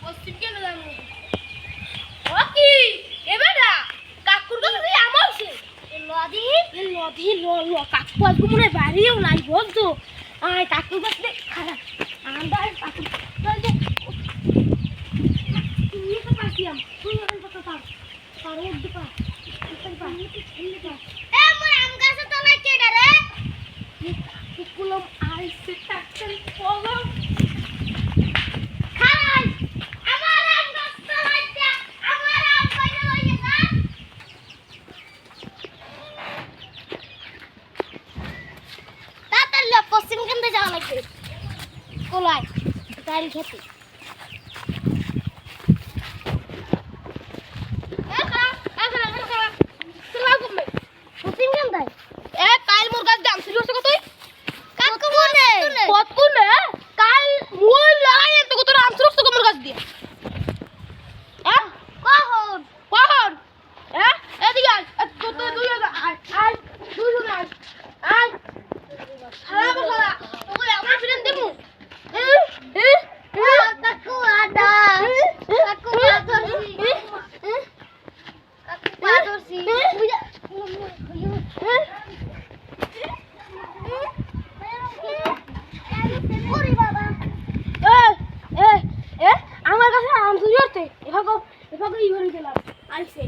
পশ্চিম কেন জানো ও কি এবারে কাকুর কাছে তুই আমছে এ লদি ল কাকু আজকে মনে হয় বাড়িও নাই বলতো আয় কাকুর কাছে খারাপ আন্দাজ কাকু চল যে তুই তো পাসিয়াম তুই এখন কত পাস পারো দিপা এ মোর আম গাছে তলায় কেডা রে কুকুলম আইছে টাকটারি পগম খাই আমার আম গাছ তলায় যা আমার আম কইরা লইয়া যা তাতার লো পশ্চিম কেন্দ্রে যাওয়া লাগবে কোলায় গাড়ি খেতে আমার কাছে আম চুরি করতে এভাবে ই করে দিলাম আইছে